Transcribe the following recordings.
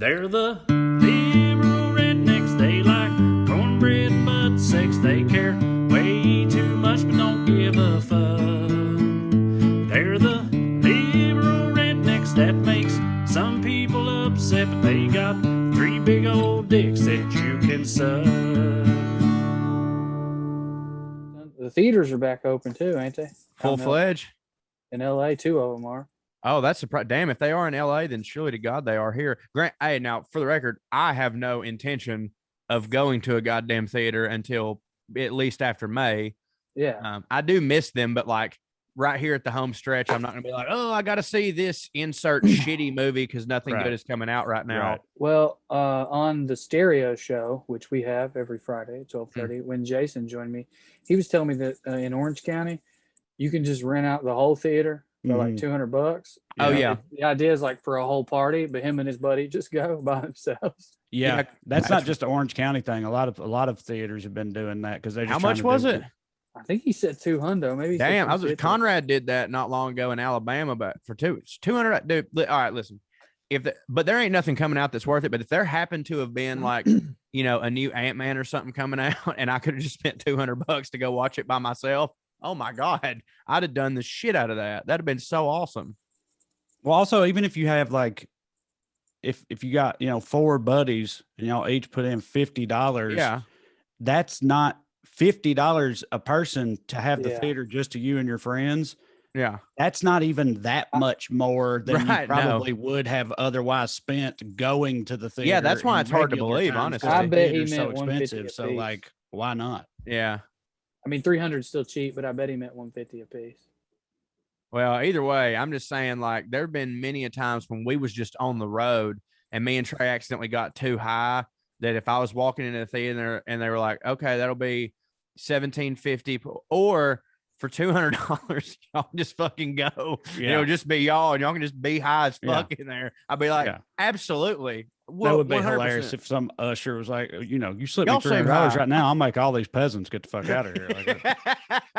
They're the liberal rednecks. They like cornbread and butt sex. They care way too much but don't give a fuck. They're the liberal rednecks that makes some people upset, but they got 3 big old dicks that you can suck. The theaters are back open too, ain't they? Full-fledged? In LA, 2 of them are. Oh, that's surprising. Damn, if they are in LA, then surely to God they are here. Grant, hey, now for the record, I have no intention of going to a goddamn theater until at least after May. Yeah. I do miss them, but like right here at the home stretch, I'm not gonna be like, oh, I gotta see this insert shitty movie because nothing good is coming out right now. Right. Well, on the stereo show, which we have every Friday at 12:30, when Jason joined me, he was telling me that in Orange County, you can just rent out the whole theater for like $200. Oh yeah. The idea is like for a whole party, but him and his buddy just go by themselves. Yeah, that's not just an Orange County thing. A lot of theaters have been doing that because they just. How much was it? I think he said 200. Maybe. Damn, Conrad did that not long ago in Alabama, but for 200. Dude, all right, listen. But there ain't nothing coming out that's worth it. But if there happened to have been like, a new Ant-Man or something coming out, and I could have just spent $200 to go watch it by myself. Oh my God, I'd have done the shit out of that. That'd have been so awesome. Well, also, even if you have like, if you got, 4 buddies and y'all each put in $50, that's not $50 a person to have the theater just to you and your friends. Yeah. That's not even that much more than you probably would have otherwise spent going to the theater. Yeah, that's why it's hard to believe, honestly. I bet he meant so expensive. So like, why not? Yeah. I mean, 300 is still cheap, but I bet he meant 150 a piece. Well, either way, I'm just saying, like, there have been many a times when we was just on the road and me and Trae accidentally got too high that if I was walking into the theater and they were like, okay, that'll be $1,750 or for $200, y'all just fucking go. Just be y'all and y'all can just be high as fuck in there. I'd be like, absolutely. That would be 100%. Hilarious if some usher was like, you slip me $300 right now, I'll make all these peasants get the fuck out of here. Like,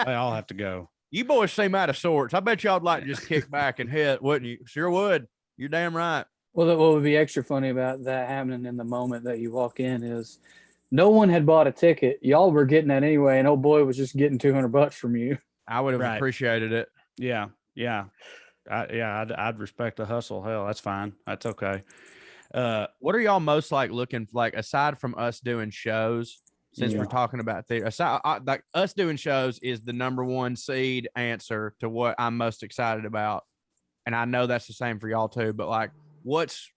they all have to go. You boys seem out of sorts. I bet y'all'd like to just kick back and hit, wouldn't you? Sure would. You're damn right. Well, what would be extra funny about that happening in the moment that you walk in is no one had bought a ticket. Y'all were getting that anyway, and old boy was just getting $200 from you. I would have appreciated it. Yeah. I'd respect the hustle. Hell, that's fine. That's okay. What are y'all most like looking like aside from us doing shows? Since we're talking about theater, like us doing shows is the number one seed answer to what I'm most excited about, and I know that's the same for y'all too. But like, what's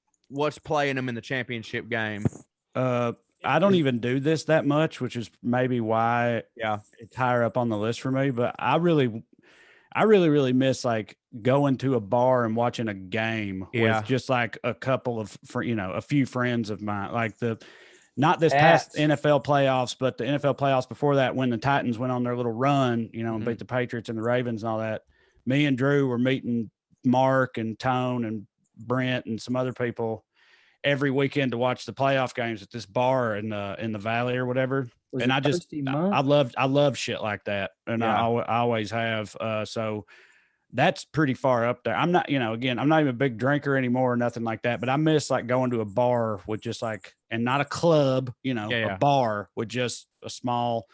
playing them in the championship game? I don't even do this that much, which is maybe why it's higher up on the list for me. But I really miss like going to a bar and watching a game with just like a couple of, a few friends of mine, like not this past NFL playoffs, but the NFL playoffs before that, when the Titans went on their little run, and beat the Patriots and the Ravens and all that. Me and Drew were meeting Mark and Tone and Brent and some other people every weekend to watch the playoff games at this bar in the Valley or whatever. And I love shit like that. And I always have. So that's pretty far up there. I'm not, again, I'm not even a big drinker anymore or nothing like that, but I miss like going to a bar with just like, and not a club, a bar with just a small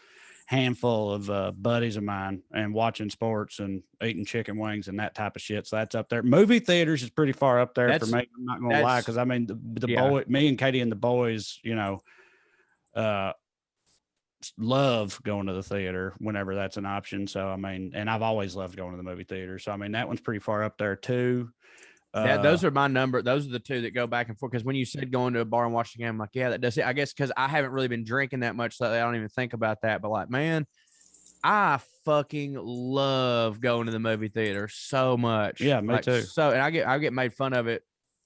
handful of buddies of mine and watching sports and eating chicken wings and that type of shit. So that's up there. Movie theaters is pretty far up there for me. I'm not going to lie. Cause I mean, the boy, me and Katie and the boys, love going to the theater whenever that's an option. So, I mean, and I've always loved going to the movie theater. So, I mean, that one's pretty far up there too. Those are my number. Those are the two that go back and forth. Because when you said going to a bar and watching the game, I'm like, yeah, that does it. I guess because I haven't really been drinking that much, so I don't even think about that. But like, man, I fucking love going to the movie theater so much. Yeah, me too. So, and I get made fun of it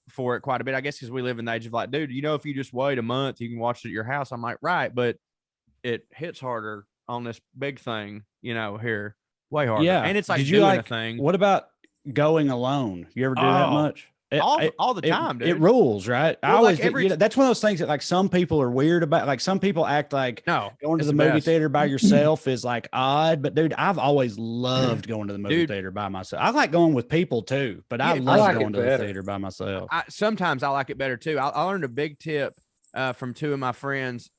for it quite a bit. I guess because we live in the age of like, dude, if you just wait a month, you can watch it at your house. I'm like, right, but it hits harder on this big thing, here, way harder. Yeah, and it's like doing a thing. What about going alone? You ever do that much? all the time, dude. It rules, right? Well, I always like that's one of those things that like some people are weird about. Like some people act like going to the movie theater by yourself is like odd, but dude, I've always loved going to the movie theater by myself. I like going with people too, but I love going to the theater by myself. Sometimes I like it better too. I learned a big tip from two of my friends.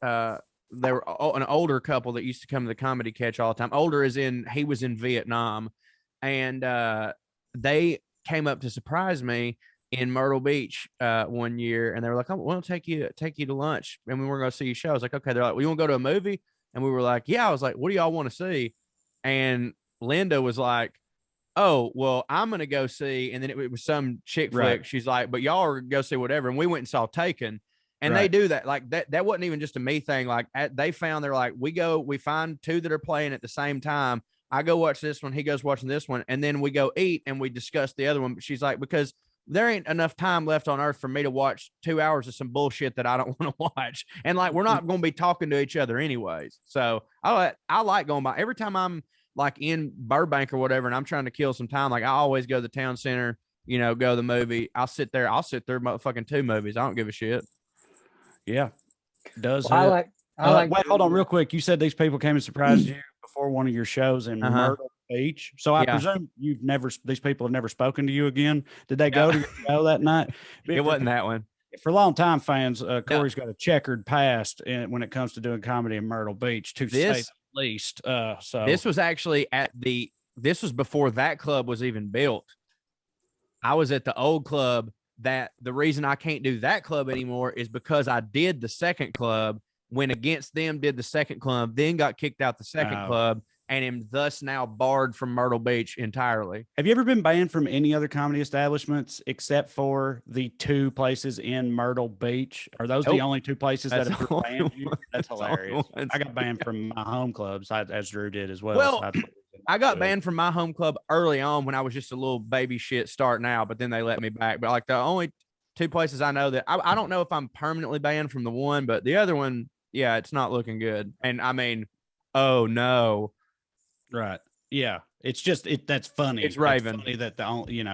They were an older couple that used to come to the Comedy Catch all the time. Older as in he was in Vietnam, and they came up to surprise me in Myrtle Beach one year, and they were like, "We'll take you to lunch, and we were going to see your show." I was like, "Okay." They're like, "Well, you want to go to a movie?" And we were like, "Yeah." I was like, "What do y'all want to see?" And Linda was like, "Oh, well, I'm going to go see," and then it was some chick flick. She's like, "But y'all are go see whatever." And we went and saw Taken. And they do that. Like that wasn't even just a me thing. Like they found, they're like, we find two that are playing at the same time. I go watch this one. He goes watching this one. And then we go eat and we discuss the other one. But she's like, because there ain't enough time left on earth for me to watch 2 hours of some bullshit that I don't want to watch. And like, we're not going to be talking to each other anyways. So I like going by every time I'm like in Burbank or whatever, and I'm trying to kill some time. Like I always go to the town center, go to the movie. I'll sit there motherfucking 2 movies. I don't give a shit. Yeah. Well, I like wait, hold on real quick. You said these people came and surprised you before one of your shows in Myrtle Beach. So I presume these people have never spoken to you again. Did they go to your show that night? It wasn't that one. For long-time fans, Corey's got a checkered past when it comes to doing comedy in Myrtle Beach, to say the least. So this was actually this was before that club was even built. I was at the old club. That the reason I can't do that club anymore is because I did the second club, went against them, did the second club, then got kicked out the second club, and am thus now barred from Myrtle Beach entirely. Have you ever been banned from any other comedy establishments except for the 2 places in Myrtle Beach? Are those the only 2 places that have banned you? That's hilarious. I got banned from my home clubs, as Drew did as well. Well, I got banned from my home club early on when I was just a little baby shit starting out, but then they let me back. But like the only 2 places I know that I don't know if I'm permanently banned from the one, but the other one, yeah, it's not looking good. And I mean, oh no. Right. Yeah. It's just that's funny. It's Raven. Funny that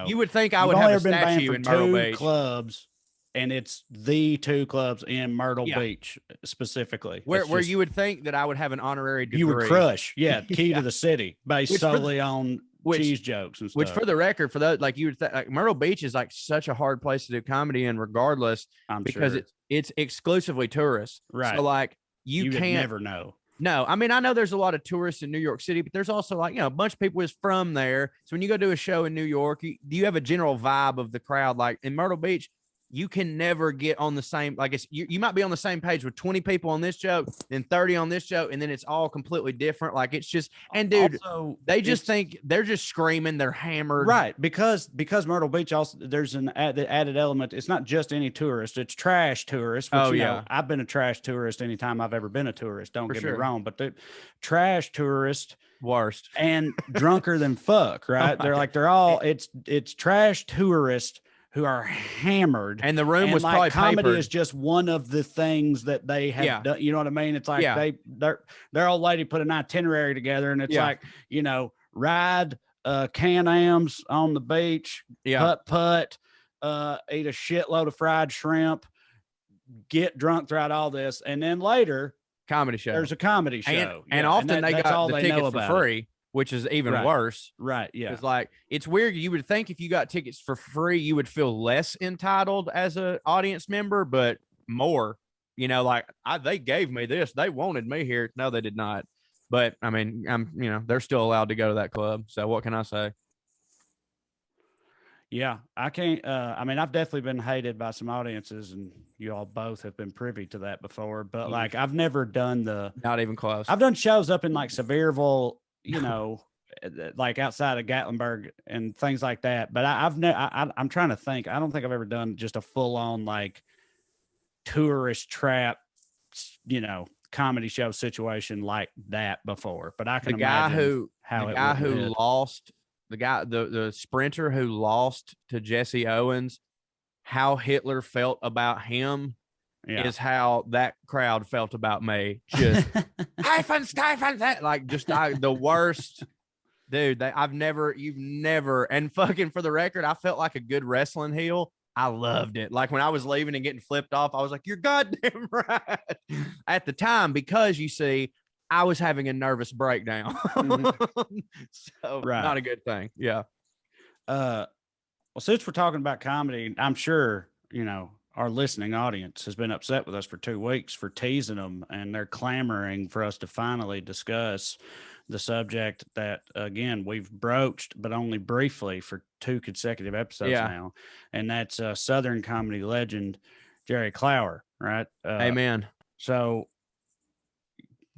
you would think I would have a statue in Myrtle Beach. Clubs, and it's the 2 clubs in Myrtle Beach specifically. Where you would think that I would have an honorary degree. You would crush. Yeah. Key to the city based solely on cheese jokes and stuff. Which for the record, for those, like you would like Myrtle Beach is like such a hard place to do comedy in regardless, because it's exclusively tourists. Right. So like you can't never know. No, I mean, I know there's a lot of tourists in New York City, but there's also like, a bunch of people is from there. So when you go do a show in New York, you have a general vibe of the crowd. Like in Myrtle Beach, you can never get on the same, like you might be on the same page with 20 people on this joke, then 30 on this joke, and then it's all completely different. Like it's just, and dude, also, they just think they're just screaming, they're hammered. Right. Because Myrtle Beach also, there's an added element. It's not just any tourist, it's trash tourists. Which, I've been a trash tourist anytime I've ever been a tourist. Don't get me wrong, but the trash tourist, worst and drunker than fuck. Right. They're all, it's trash tourists who are hammered, and the room was probably comedy papered. Is just one of the things that they have done. You know what I mean? It's like their old lady put an itinerary together, and it's like, ride Can-Ams on the beach, putt, eat a shitload of fried shrimp, get drunk throughout all this, and then later comedy show. There's a comedy show, and often they got the tickets for free. Which is even worse. Right. Yeah. It's like, it's weird. You would think if you got tickets for free, you would feel less entitled as an audience member, but more, like they gave me this, they wanted me here. No, they did not. But I mean, they're still allowed to go to that club. So what can I say? Yeah, I can't. I mean, I've definitely been hated by some audiences, and you all both have been privy to that before. But like, I've never done not even close. I've done shows up in like Sevierville, like outside of Gatlinburg and things like that. But I'm trying to think. I don't think I've ever done just a full on like tourist trap, comedy show situation like that before. But I can imagine the sprinter who lost to Jesse Owens, how Hitler felt about him is how that crowd felt about me. Just Stephen, that like just the worst. Dude, you've never, and fucking for the record, I felt like a good wrestling heel I loved it. Like when I was leaving and getting flipped off, I was like, you're goddamn right at the time, because you see, I was having a nervous breakdown. So not a good thing. Yeah. Well, since we're talking about comedy, I'm sure, our listening audience has been upset with us for 2 weeks for teasing them, and they're clamoring for us to finally discuss the subject that, again, we've broached, but only briefly for 2 consecutive episodes now. And that's Southern comedy legend, Jerry Clower, right? Amen. So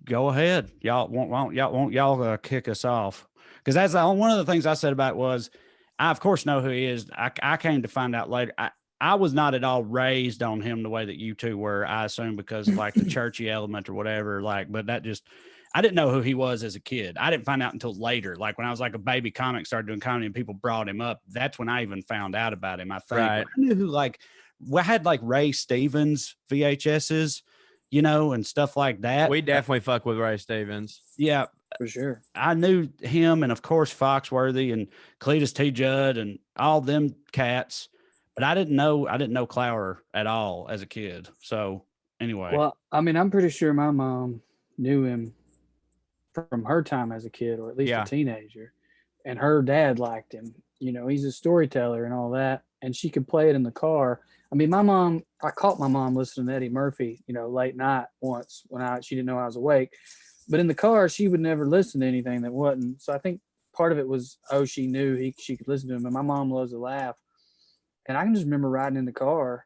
go ahead. Y'all won't y'all kick us off? Because that's one of the things I said about was, I of course know who he is. I came to find out later. I was not at all raised on him the way that you two were, I assume, because of like the churchy element or whatever. But that just, I didn't know who he was as a kid. I didn't find out until later. Like when I was like a baby comic, started doing comedy and people brought him up. That's when I even found out about him, I think. Right. I knew who, like, I had like Ray Stevens VHSs, and stuff like that. We definitely fuck with Ray Stevens. Yeah. For sure. I knew him, and of course Foxworthy and Cletus T. Judd and all them cats, but I didn't know Clower at all as a kid. So anyway. Well, I mean, I'm pretty sure my mom knew him from her time as a kid, or at least a teenager, and her dad liked him. He's a storyteller and all that, and she could play it in the car. I mean, I caught my mom listening to Eddie Murphy, late night once when she didn't know I was awake. But in the car, she would never listen to anything that wasn't. So I think part of it was, she knew she could listen to him. And my mom loves to laugh. And I can just remember riding in the car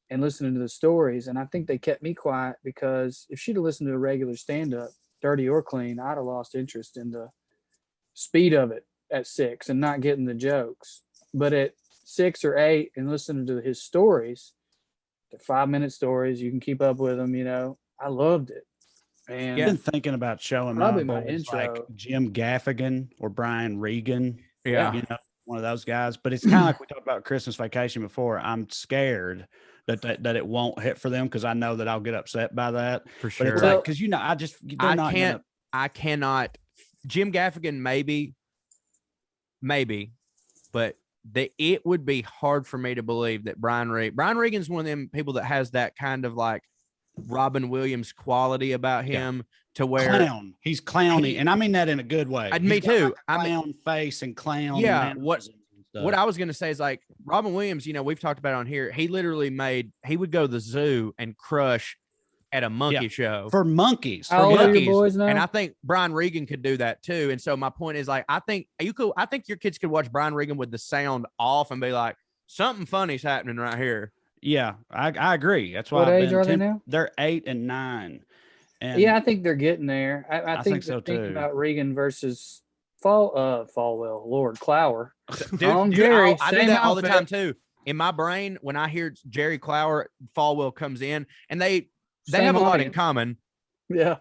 and listening to the stories. And I think they kept me quiet, because if she'd have listened to a regular stand-up, dirty or clean, I'd have lost interest in the speed of it at 6 and not getting the jokes. But at 6 or 8 and listening to his stories, the 5-minute stories, you can keep up with them, I loved it. And I've been thinking about showing probably my my boys intro. like Jim Gaffigan or Brian Regan. Yeah. One of those guys. But it's kind of like we talked about Christmas Vacation before. I'm scared that it won't hit for them, because I know that I'll get upset by that. For But sure. it's like, because I cannot. Jim Gaffigan, maybe, but it would be hard for me to believe that Brian Regan's one of them people that has that kind of like Robin Williams quality about him, to where he's clowny, and I mean that in a good way. Me too. Like clown face and clown. Yeah. What I was going to say is, like, Robin Williams, we've talked about it on here. He literally he would go to the zoo and crush at a monkey show for monkeys. How old are your boys now? And I think Brian Regan could do that too. And so my point is, like, I think your kids could watch Brian Regan with the sound off and be like, something funny's happening right here. Yeah, I agree. That's why. What age are they now? They're 8 and 9. And yeah, I think they're getting there. I think so too. About Regan versus Clower. Dude, Jerry, I do that all the time too. In my brain, when I hear Jerry Clower, Falwell comes in, and they have a lot in common. Yeah.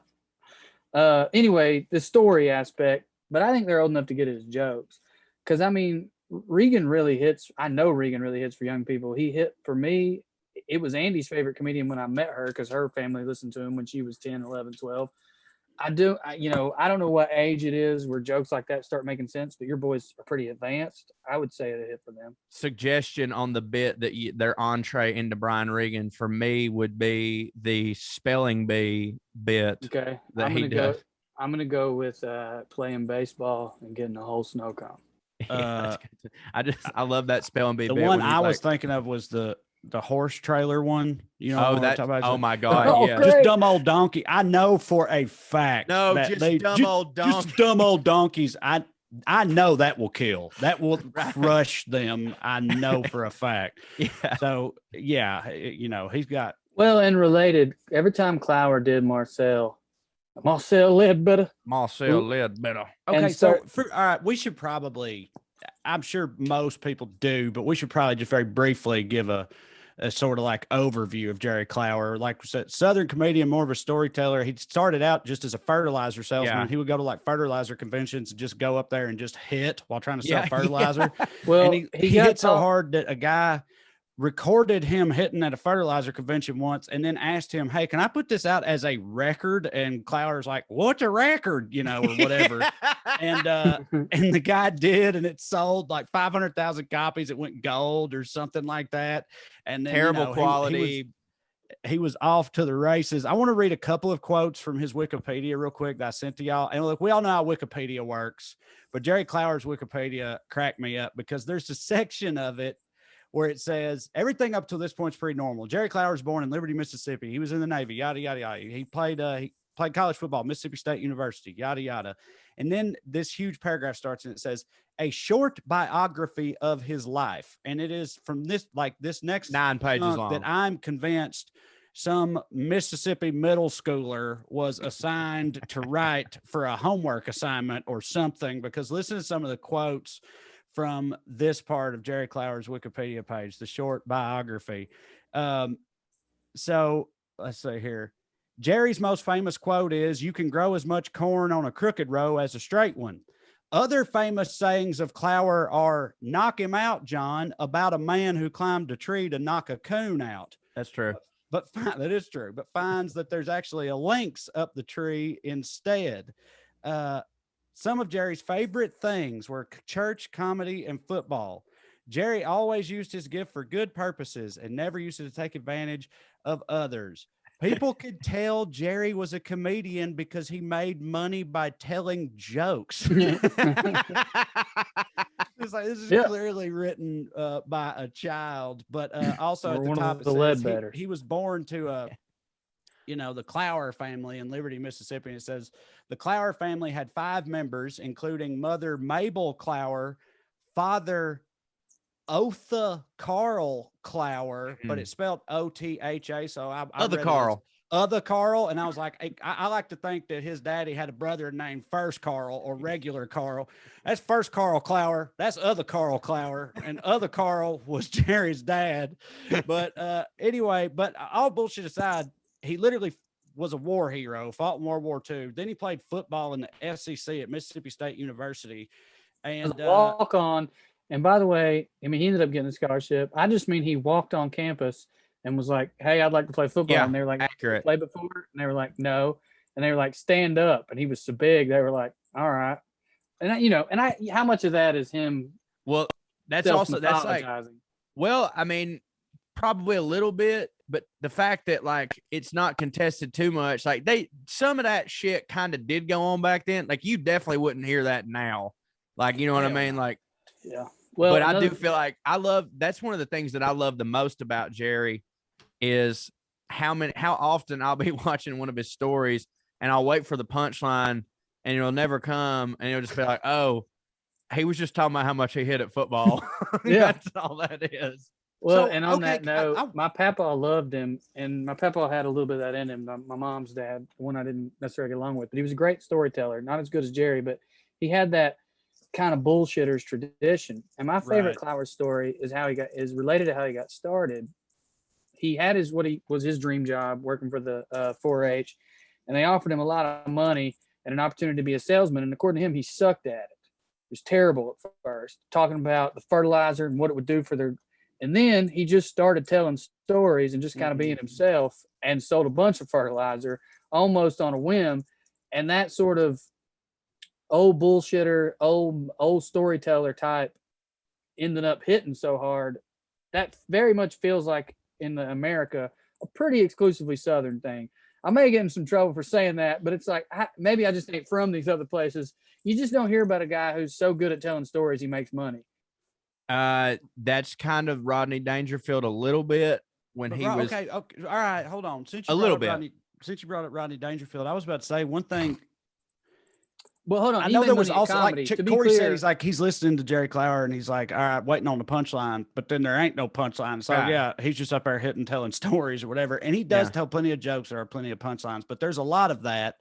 Anyway, the story aspect, but I think they're old enough to get his jokes. Because, I mean, Regan really hits. I know Regan really hits for young people. He hit for me. It was Andy's favorite comedian when I met her, because her family listened to him when she was 10, 11, 12. I don't know what age it is where jokes like that start making sense, but your boys are pretty advanced. I would say it hit for them. Suggestion on the bit that their entree into Brian Regan for me would be the spelling bee bit. Okay. That he does. I'm going to go with playing baseball and getting a whole snow cone. I love that spelling bee. The bit one I was thinking of was the horse trailer one. Oh my God. Yeah. Just dumb old donkey. I know for a fact. No, just dumb old donkeys. I know that will kill. That will crush them. I know for a fact. Yeah. So yeah, he's got. Well, and related, every time Clower did Marcel Ledbetter. Okay, so all right, we should probably. I'm sure most people do, but we should probably just very briefly give a sort of like overview of Jerry Clower. Like we said, Southern comedian, more of a storyteller. He started out just as a fertilizer salesman. Yeah. He would go to like fertilizer conventions and just go up there and just hit while trying to sell fertilizer. Well, and he hit so hard that a guy recorded him hitting at a fertilizer convention once and then asked him, hey, can I put this out as a record? And Clower's like, what's a record? Or whatever. And the guy did, and it sold like 500,000 copies. It went gold or something like that. And then, terrible quality. He was off to the races. I want to read a couple of quotes from his Wikipedia real quick that I sent to y'all. And look, we all know how Wikipedia works, but Jerry Clower's Wikipedia cracked me up because there's a section of it where it says everything up to this point is pretty normal. Jerry Clower was born in Liberty, Mississippi. He was in the Navy, yada, yada, yada. He played college football, Mississippi State University, yada, yada. And then this huge paragraph starts and it says a short biography of his life. And it is from this next 9 pages long that I'm convinced some Mississippi middle schooler was assigned to write for a homework assignment or something, because listen to some of the quotes from this part of Jerry Clower's Wikipedia page, the short biography. So let's see here. Jerry's most famous quote is, you can grow as much corn on a crooked row as a straight one. Other famous sayings of Clower are, knock him out, John, about a man who climbed a tree to knock a coon out. That's true. But that is true, but finds that there's actually a lynx up the tree instead. Some of Jerry's favorite things were church, comedy, and football. Jerry always used his gift for good purposes and never used it to take advantage of others. People could tell Jerry was a comedian because he made money by telling jokes. It's like, this is clearly written by a child, but also at the top, it says he was born to the Clower family in Liberty, Mississippi. And it says the Clower family had 5 members, including mother Mabel Clower, father Otha Carl Clower, but it's spelled O-T-H-A. So Other Carl. Other Carl. And I was like, I like to think that his daddy had a brother named First Carl or regular Carl. That's First Carl Clower. That's Other Carl Clower. And Other Carl was Jerry's dad. But anyway, but all bullshit aside, he literally was a war hero, fought in World War II. Then he played football in the SEC at Mississippi State University. And walk on. And by the way, I mean, he ended up getting a scholarship. I just mean he walked on campus and was like, hey, I'd like to play football. Yeah, and they were like, accurate. Play before? And they were like, no. And they were like, stand up. And he was so big. They were like, all right. And how much of that is him? Well, that's like, well, I mean, probably a little bit, but the fact that like it's not contested too much, like some of that shit kind of did go on back then. Like you definitely wouldn't hear that now. Like, you know what I mean? Like, yeah. Well, but I do feel like that's one of the things that I love the most about Jerry is how often I'll be watching one of his stories and I'll wait for the punchline and it'll never come. And it'll just be like, oh, he was just talking about how much he hit at football. Yeah. That's all that is. Well, so, and on that note, my papa loved him, and my papa had a little bit of that in him. My mom's dad, one I didn't necessarily get along with, but he was a great storyteller. Not as good as Jerry, but he had that kind of bullshitter's tradition. And my favorite Clower story is related to how he got started. He had his dream job working for the 4-H, and they offered him a lot of money and an opportunity to be a salesman. And according to him, he sucked at it. It was terrible at first, talking about the fertilizer and what it would do for their. And then he just started telling stories and just kind of being himself, and sold a bunch of fertilizer almost on a whim. And that sort of old bullshitter, old storyteller type ended up hitting so hard. That very much feels like in America, a pretty exclusively Southern thing. I may get in some trouble for saying that, but it's like, maybe I just ain't from these other places. You just don't hear about a guy who's so good at telling stories he makes money. That's kind of Rodney Dangerfield a little bit when he was. Okay. All right. Hold on. Since you brought up Rodney Dangerfield, I was about to say one thing. Well, hold on. I know there was also comedy, like Corey said, he's listening to Jerry Clower and he's like, all right, waiting on the punchline, but then there ain't no punchline. So yeah, he's just up there telling stories or whatever. And he does tell plenty of jokes. There are plenty of punchlines, but there's a lot of that.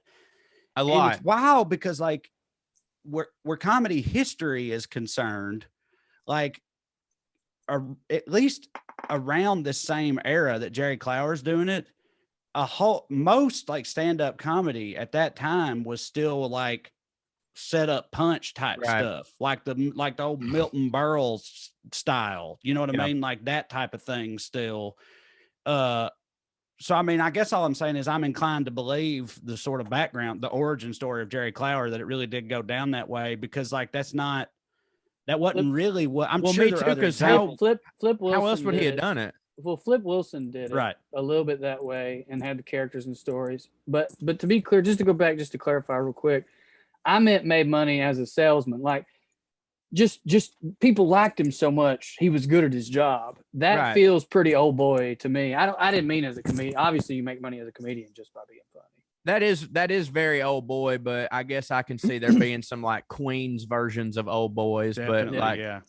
A lot. And it's wild because like where comedy history is concerned, like at least around the same era that Jerry Clower's doing it, most like stand-up comedy at that time was still like set up punch type stuff, like the old Milton Berle style. You know what I mean? Like that type of thing still. So, I mean, I guess all I'm saying is I'm inclined to believe the sort of background, the origin story of Jerry Clower, that it really did go down that way, because like that wasn't really what I'm sure. Me too, because Flip Wilson, how else would he have done it? Well, Flip Wilson did it a little bit that way and had the characters and stories. But to be clear, just to go back, just to clarify real quick, I meant made money as a salesman. Like just people liked him so much, he was good at his job. That feels pretty old boy to me. I didn't mean as a comedian. Obviously, you make money as a comedian just by being funny. That is very old boy, but I guess I can see there being some like Queens versions of old boys. Definitely,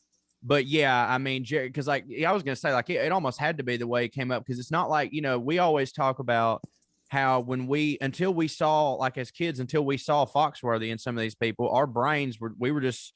but yeah, I mean, Jerry, because like I was gonna say, like it almost had to be the way it came up, because it's not like, you know, we always talk about how until we saw, like as kids, until we saw Foxworthy and some of these people, our brains we were just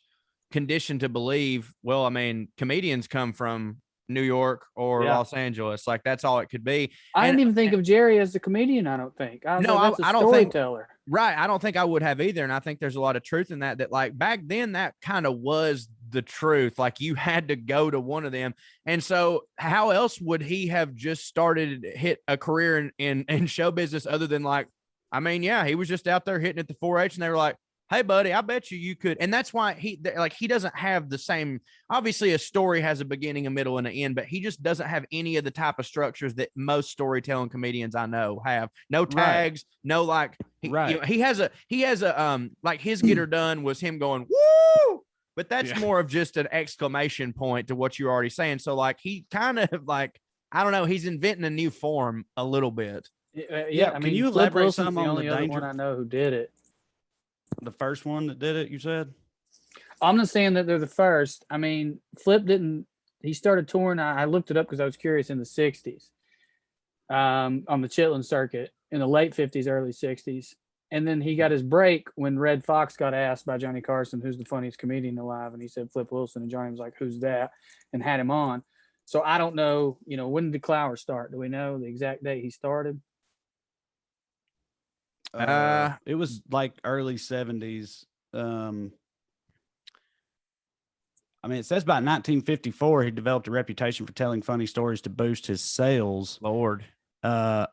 conditioned to believe, well, I mean, comedians come from New York or Los Angeles, like that's all it could be. I didn't even think of Jerry as a comedian. I don't think. I don't Storyteller. I don't think I would have either, and I think there's a lot of truth in that. That like back then, that kind of was the truth. Like you had to go to one of them, and so how else would he have just started hit a career in show business other than like, I mean, yeah, he was just out there hitting at the 4-H, and they were like, hey, buddy, I bet you could. And that's why he doesn't have the same, obviously a story has a beginning, a middle, and an end, but he just doesn't have any of the type of structures that most storytelling comedians I know have. No tags, no like, you know, he has a, like his Get Her Done was him going, woo! But that's more of just an exclamation point to what you're already saying. So like, he kind of like, I don't know, he's inventing a new form a little bit. I mean, can you elaborate some on the other one I know who did it? The first one that did it, you said? I'm not saying that they're the first. I mean, Flip didn't. He started touring. I looked it up because I was curious in the 60s, on the Chitlin circuit in the late 50s, early 60s. And then he got his break when Red Fox got asked by Johnny Carson, who's the funniest comedian alive. And he said Flip Wilson. And Johnny was like, who's that? And had him on. So I don't know, you know, when did Clower start? Do we know the exact date he started? It was like early 70s. I mean, it says by 1954 he developed a reputation for telling funny stories to boost his sales. Lord. But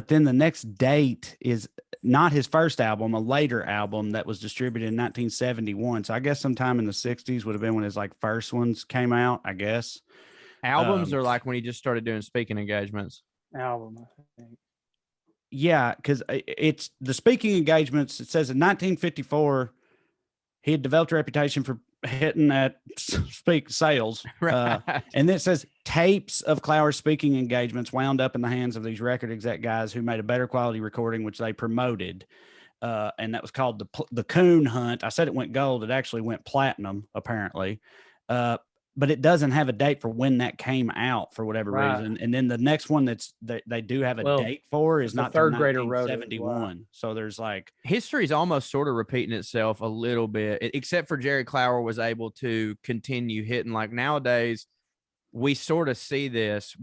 then the next date is not his first album, a later album that was distributed in 1971. So I guess sometime in the 60s would have been when his like first ones came out, I guess. Albums are like when he just started doing speaking engagements. Album, I think. Yeah, because it's the speaking engagements. It says in 1954, he had developed a reputation for hitting at speak sales. And then it says tapes of Clower's speaking engagements wound up in the hands of these record exec guys who made a better quality recording, which they promoted. And that was called the Coon Hunt. I said it went gold. It actually went platinum, apparently. But it doesn't have a date for when that came out for whatever reason. And then the next one they do have a date for is not third grader wrote 1971. So there's like history's almost sort of repeating itself a little bit, except for Jerry Clower was able to continue hitting. Like nowadays, we sort of see this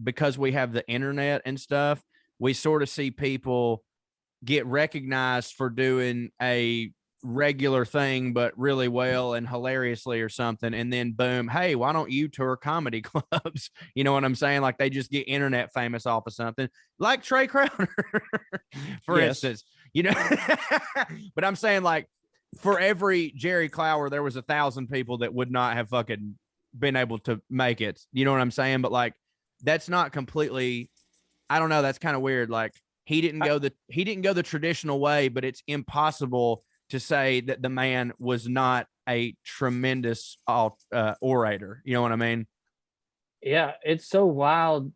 because we have the internet and stuff. We sort of see people get recognized for doing a regular thing but really well and hilariously or something, and then boom, hey, why don't you tour comedy clubs? You know what I'm saying? Like they just get internet famous off of something like Trae Crowder for instance, you know. But I'm saying, like, for every Jerry Clower there was 1,000 people that would not have fucking been able to make it, you know what I'm saying? But like that's not completely, I don't know, that's kind of weird. Like he didn't go the traditional way, but it's impossible to say that the man was not a tremendous orator. You know what I mean? Yeah, it's so wild.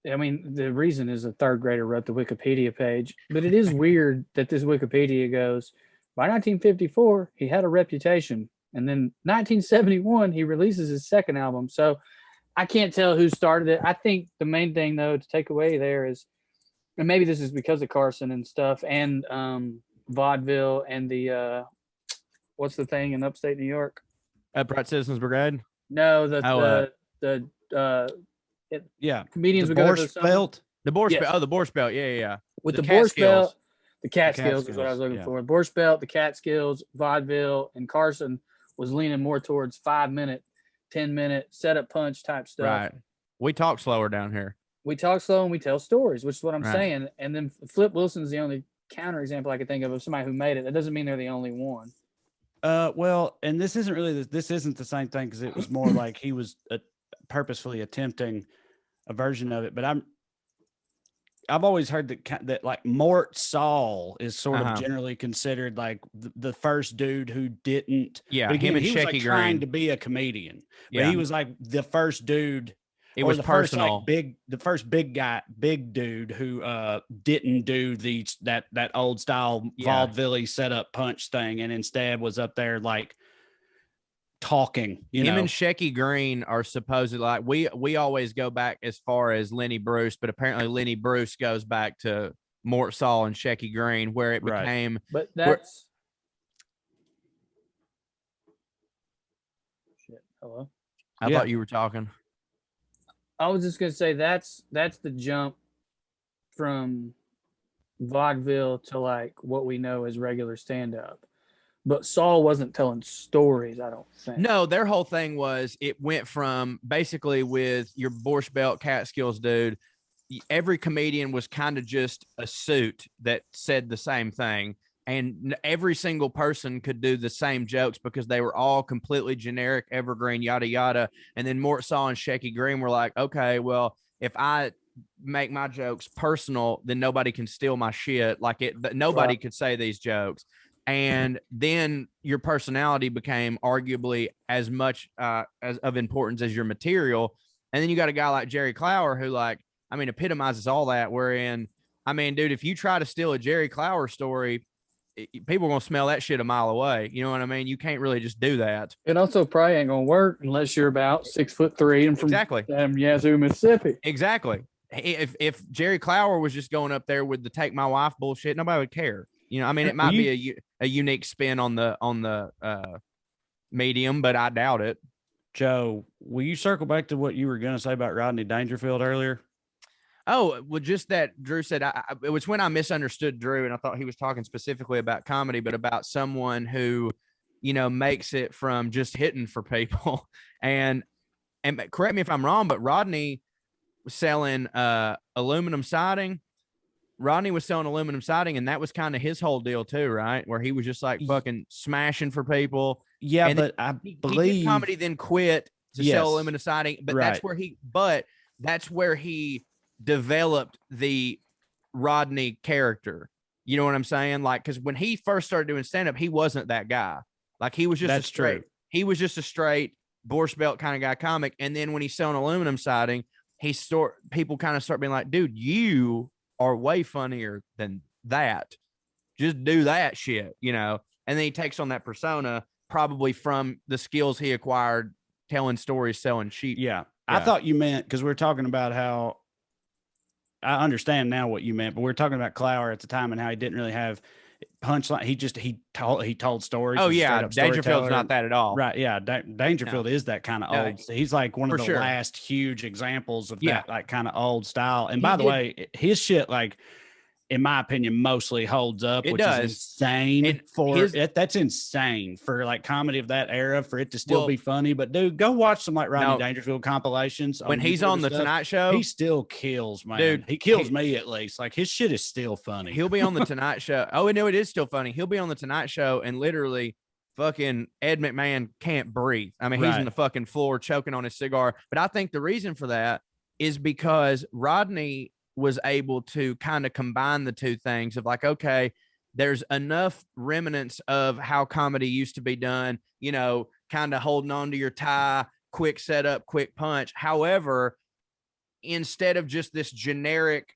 I mean, the reason is a third grader wrote the Wikipedia page, but it is weird that this Wikipedia goes, by 1954, he had a reputation. And then 1971, he releases his second album. So I can't tell who started it. I think the main thing, though, to take away there is, and maybe this is because of Carson and stuff, and Vaudeville and the what's the thing in upstate New York? Upright Citizens Brigade. No, comedians would go to Borscht Belt. The Borscht Belt. Oh, the Borscht Belt. Yeah. With the Borscht Belt, The Catskills is what I was looking for. Borscht Belt, the Catskills, Vaudeville, and Carson was leaning more towards 5-minute, 10-minute setup punch type stuff. Right. We talk slower down here. We talk slow and we tell stories, which is what I'm saying. And then Flip Wilson's the only counter example I could think of somebody who made it. That doesn't mean they're the only one. Well, and this isn't the same thing, because it was more like he was purposefully attempting a version of it. But I've always heard that like Mort Saul is sort of generally considered like the first dude who didn't. Yeah, but again, him and he was Shecky like Green. trying to be a comedian. But he was like the first dude. It was personal. The first big dude who didn't do that old style vaudeville setup punch thing, and instead was up there like talking. Him and Shecky Green are supposedly like we always go back as far as Lenny Bruce, but apparently Lenny Bruce goes back to Mort Saul and Shecky Green, where it became. But that's shit. Hello. I thought you were talking. I was just gonna say that's the jump from vaudeville to like what we know as regular stand-up. But Saul wasn't telling stories, I don't think. No, their whole thing was it went from basically with your Borscht Belt Catskills dude, every comedian was kind of just a suit that said the same thing. And every single person could do the same jokes because they were all completely generic, evergreen, yada, yada. And then Mort Saul and Shecky Green were like, okay, well, if I make my jokes personal, then nobody can steal my shit. Nobody could say these jokes. And then your personality became arguably as much as of importance as your material. And then you got a guy like Jerry Clower who epitomizes all that, wherein, dude, if you try to steal a Jerry Clower story, people are going to smell that shit a mile away. You know what I mean? You can't really just do that. It also probably ain't going to work unless you're about 6'3" and from Yazoo, Mississippi. Exactly. If Jerry Clower was just going up there with the take my wife bullshit, nobody would care. It might be a unique spin on the medium, but I doubt it. Joe, will you circle back to what you were going to say about Rodney Dangerfield earlier? Oh, well, just that Drew said, it was when I misunderstood Drew, and I thought he was talking specifically about comedy, but about someone who, makes it from just hitting for people. And correct me if I'm wrong, but Rodney was selling aluminum siding. And that was kind of his whole deal too, right? Where he was just like fucking smashing for people. Yeah, and but I believe he did comedy, then quit to sell aluminum siding. But that's where he developed the Rodney character. You know what I'm saying? Like, because when he first started doing stand-up, he wasn't that guy. Like, he was just he was just a straight Borscht Belt kind of guy comic. And then when he's selling aluminum siding, people kind of start being like, dude, you are way funnier than that. Just do that shit, And then he takes on that persona, probably from the skills he acquired telling stories, selling sheep. Yeah. I thought you meant, because we're talking about how, I understand now what you meant, but we're talking about Clower at the time and how he didn't really have punchline. He told stories. Oh yeah, Dangerfield's not that at all. Right? Yeah, Dangerfield is that kind of old. He's like one of the last huge examples of that like kind of old style. And by the way, his shit, like, in my opinion, mostly holds up, which is insane that's insane for like comedy of that era, for it to still be funny. But dude, go watch some like Rodney Dangerfield compilations. When he's on the Tonight Show, he still kills, man. Dude, he kills me at least. Like, his shit is still funny. He'll be on the Tonight Show. Oh, no, it is still funny. He'll be on the Tonight Show and literally fucking Ed McMahon can't breathe. He's in the fucking floor choking on his cigar. But I think the reason for that is because Rodney was able to kind of combine the two things of like, okay, there's enough remnants of how comedy used to be done, kind of holding on to your tie, quick setup, quick punch. However, instead of just this generic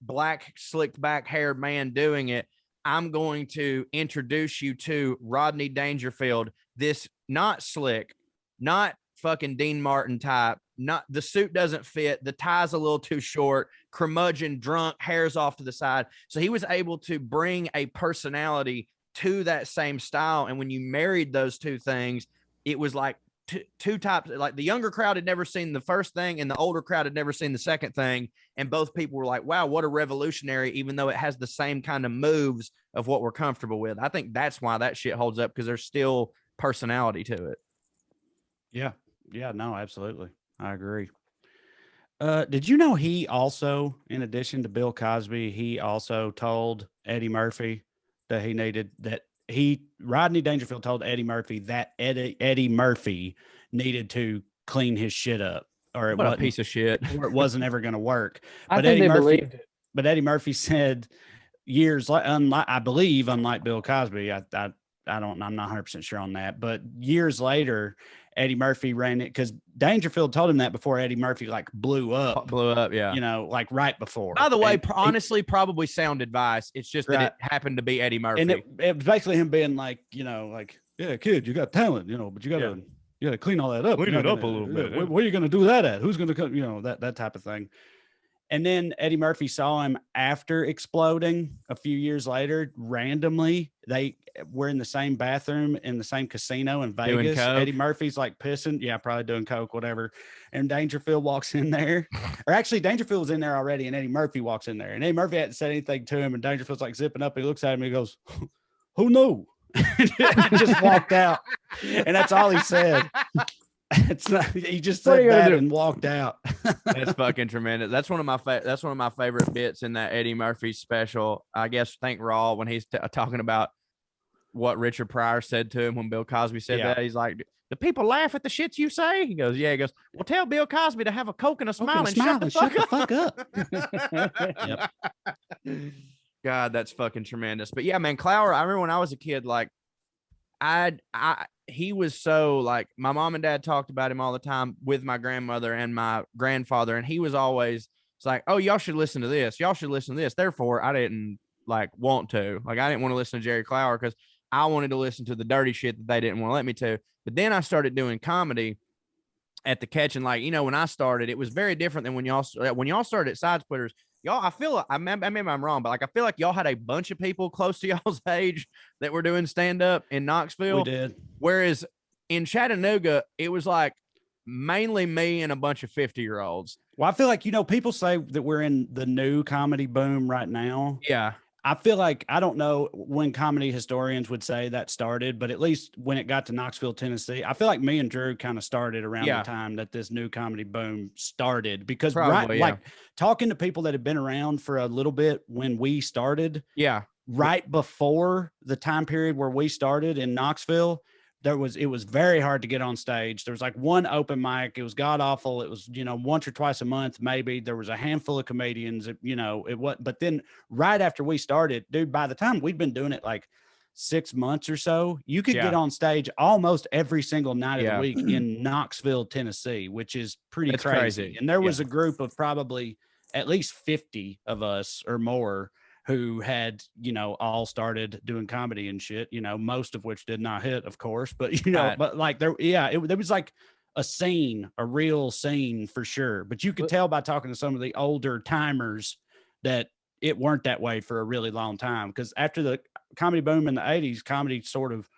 black slicked back haired man doing it, I'm going to introduce you to Rodney Dangerfield, this not slick, not fucking Dean Martin type, not the suit doesn't fit, the tie's a little too short, curmudgeon, drunk, hair's off to the side. So he was able to bring a personality to that same style. And when you married those two things, it was like two types. Like the younger crowd had never seen the first thing, and the older crowd had never seen the second thing. And both people were like, "Wow, what a revolutionary!" Even though it has the same kind of moves of what we're comfortable with. I think that's why that shit holds up, because there's still personality to it. Yeah. Yeah. No, absolutely. I agree. Did you know he also, in addition to Bill Cosby, he also told Eddie Murphy that Rodney Dangerfield told Eddie Murphy that Eddie Murphy needed to clean his shit up, or What a piece of shit. or it wasn't ever going to work. I think they believed it. But Eddie Murphy said years like, I believe, unlike Bill Cosby, I'm not 100% sure on that, but years later, Eddie Murphy ran it because Dangerfield told him that before Eddie Murphy like blew up. Yeah. You know, like right before. By the way, honestly, probably sound advice. It's just that it happened to be Eddie Murphy. And it was basically him being like, you know, like, yeah, kid, you got talent, you know, but you gotta clean all that up. Clean it up a little bit. Where are you gonna do that at? Who's gonna come? You know, that type of thing. And then Eddie Murphy saw him after exploding a few years later. Randomly, they were in the same bathroom in the same casino in Vegas. Eddie Murphy's like pissing. Yeah, probably doing coke, whatever. And Dangerfield walks in there. Or actually, Dangerfield was in there already, and Eddie Murphy walks in there. And Eddie Murphy hadn't said anything to him, and Dangerfield's like zipping up. He looks at him and he goes, "Who knew?" Just walked out. And that's all he said. It's not. He just said that and walked out. That's fucking tremendous. That's one of my favorite bits in that Eddie Murphy special. I guess Think Raw, when he's talking about what Richard Pryor said to him when Bill Cosby said that. He's like, "Do people laugh at the shit you say?" He goes, "Yeah." He goes, "Well, tell Bill Cosby to have a Coke and a smile and shut the fuck up." Yep. God, that's fucking tremendous. But yeah, man, Clower. I remember when I was a kid, like he was so like, my mom and dad talked about him all the time with my grandmother and my grandfather. And he was always, it's like, "Oh, y'all should listen to this. Y'all should listen to this." Therefore, I didn't like want to, like, I didn't want to listen to Jerry Clower because I wanted to listen to the dirty shit that they didn't want to let me to. But then I started doing comedy at the Catch, and like, you know, when I started, it was very different than when y'all started at Side Splitters. Y'all, I feel, maybe I'm wrong, but like, I feel like y'all had a bunch of people close to y'all's age that were doing stand up in Knoxville. We did. Whereas in Chattanooga, it was like mainly me and a bunch of 50-year-olds. Well, I feel like, you know, people say that we're in the new comedy boom right now. Yeah. I feel like, I don't know when comedy historians would say that started, but at least when it got to Knoxville, Tennessee, I feel like me and Drew kind of started around the time that this new comedy boom started, because like talking to people that had been around for a little bit when we started, right before the time period where we started in Knoxville, it was very hard to get on stage. There was like one open mic. It was god awful. It was, you know, once or twice a month, maybe. There was a handful of comedians, you know, but then right after we started, dude, by the time we'd been doing it like 6 months or so, you could get on stage almost every single night of the week in Knoxville, Tennessee, which is pretty crazy. And there was a group of probably at least 50 of us or more who had, you know, all started doing comedy and shit, you know, most of which did not hit, of course, but, you know, but like there was like a scene, a real scene for sure. But you could tell by talking to some of the older timers that it weren't that way for a really long time. Because after the comedy boom in the 80s, comedy sort of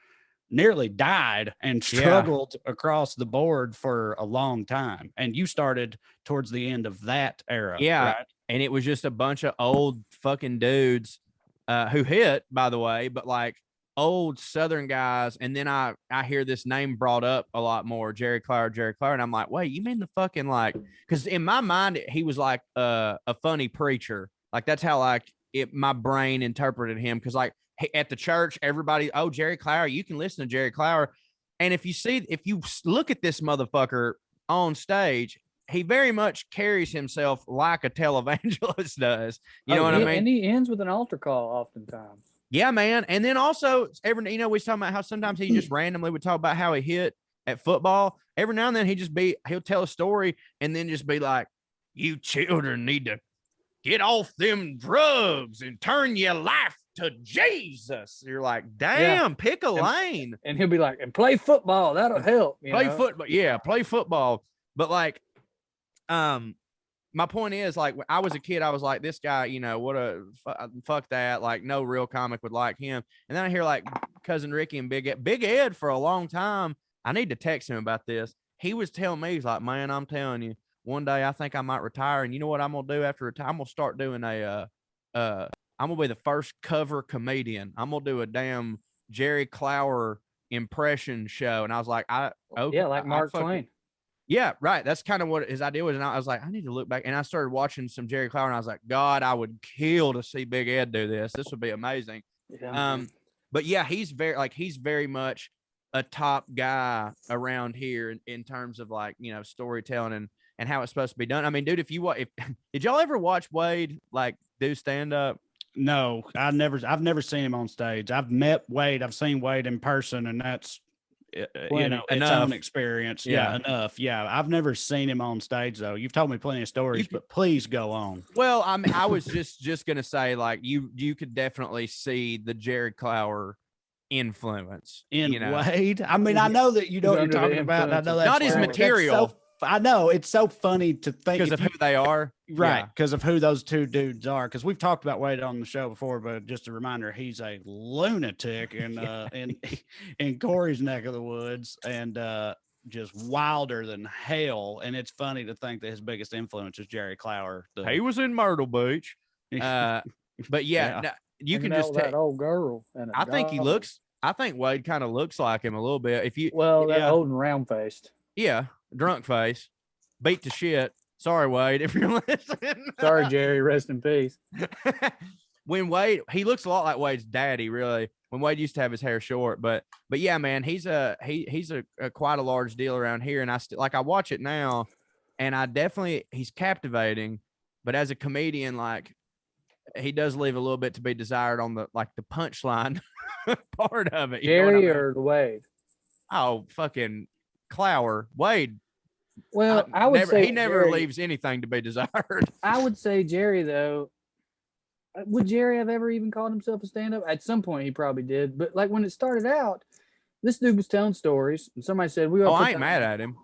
nearly died and struggled across the board for a long time. And you started towards the end of that era. Yeah. Right? And it was just a bunch of old fucking dudes who hit, by the way, but like old Southern guys. And then I hear this name brought up a lot more, Jerry Clower. And I'm like, wait, you mean the fucking like, because in my mind, he was like a funny preacher. Like that's how like my brain interpreted him. Because like at the church, everybody, "Oh, Jerry Clower, you can listen to Jerry Clower." And if you look at this motherfucker on stage, he very much carries himself like a televangelist does. You know what I mean? And he ends with an altar call oftentimes. Yeah, man. And then also, we was talking about how sometimes he just randomly would talk about how he hit at football. Every now and then he'll tell a story and then just be like, "You children need to get off them drugs and turn your life to Jesus." You're like, damn, pick a lane. And he'll be like, "And play football. That'll help." Play football. Yeah, play football. But like, my point is, like, when I was a kid, I was like, this guy, you know, what a fuck that. Like, no real comic would like him. And then I hear like Cousin Ricky and Big Ed for a long time. I need to text him about this. He was telling me, he's like, man, I'm telling you, one day I think I might retire. And you know what I'm going to do after retire? I'm going to start doing I'm going to be the first cover comedian. I'm going to do a damn Jerry Clower impression show. And I was like, okay, yeah, like Mark Twain. Yeah, right. That's kind of what his idea was. And I was like, I need to look back. And I started watching some Jerry Clower, and I was like, God, I would kill to see Big Ed do this. This would be amazing. Yeah, but yeah, he's very much a top guy around here in terms of like, you know, storytelling and how it's supposed to be done. I mean, dude, did y'all ever watch Wade like do stand up? No, I've never seen him on stage. I've met Wade. I've seen Wade in person, and that's you know, its own experience. Yeah, enough. Yeah, I've never seen him on stage though. You've told me plenty of stories, but please go on. Well, I was just gonna say, like, you could definitely see the Jerry Clower influence in Wade. I mean, I know that you know what you're talking about. I know that's not his material. I know it's so funny to think because of who they are, right? Because of who those two dudes are. Because we've talked about Wade on the show before, but just a reminder, he's a lunatic in Corey's neck of the woods, and just wilder than hell. And it's funny to think that his biggest influence is Jerry Clower. He was in Myrtle Beach, but yeah. You can just that old girl. I think Wade kind of looks like him a little bit. That old and round faced. Yeah, drunk face, beat to shit. Sorry, Wade, if you're listening. Sorry, Jerry. Rest in peace. When Wade, he looks a lot like Wade's daddy, really. When Wade used to have his hair short, but yeah, man, he's a quite a large deal around here, and I watch it now, and he's captivating, but as a comedian, like, he does leave a little bit to be desired on the punchline part of it. Jerry or Wade? Oh, fucking Clower. Wade. Well, I would say he never leaves anything to be desired. I would say Jerry, though. Would Jerry have ever even called himself a stand-up? At some point, he probably did. But like when it started out, this dude was telling stories, and somebody said, I ain't mad at him.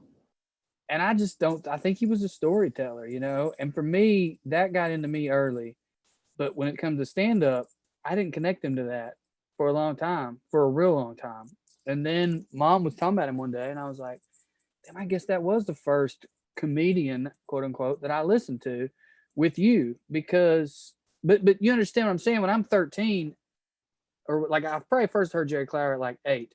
And I just don't. I think he was a storyteller, you know. And for me, that got into me early. But when it comes to stand-up, I didn't connect him to that for a real long time. And then Mom was talking about him one day, and I was like, damn, I guess that was the first comedian, quote unquote, that I listened to with you. Because, but you understand what I'm saying? When I'm 13, or like I probably first heard Jerry Clower at like 8.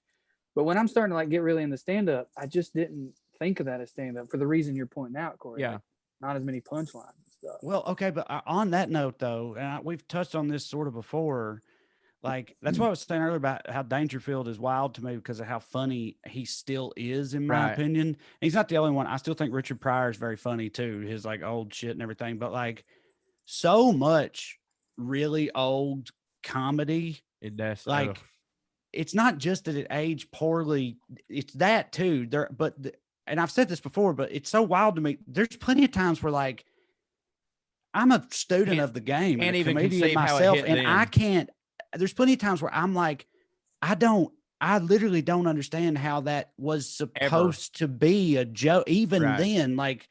But when I'm starting to like get really into stand-up, I just didn't think of that as stand-up for the reason you're pointing out, Corey. Yeah. Like, not as many punchlines. Well, okay, but on that note, though, and we've touched on this sort of before, like that's what I was saying earlier about how Dangerfield is wild to me because of how funny he still is, in my opinion. And he's not the only one. I still think Richard Pryor is very funny too, his like old shit and everything. But like so much really old comedy, it's not just that it aged poorly; it's that too. And I've said this before, but it's so wild to me. There's plenty of times where like. I'm a student of the game and a comedian myself, and I can't. There's plenty of times where I'm like, I literally don't understand how that was supposed to be a joke. Even then, like,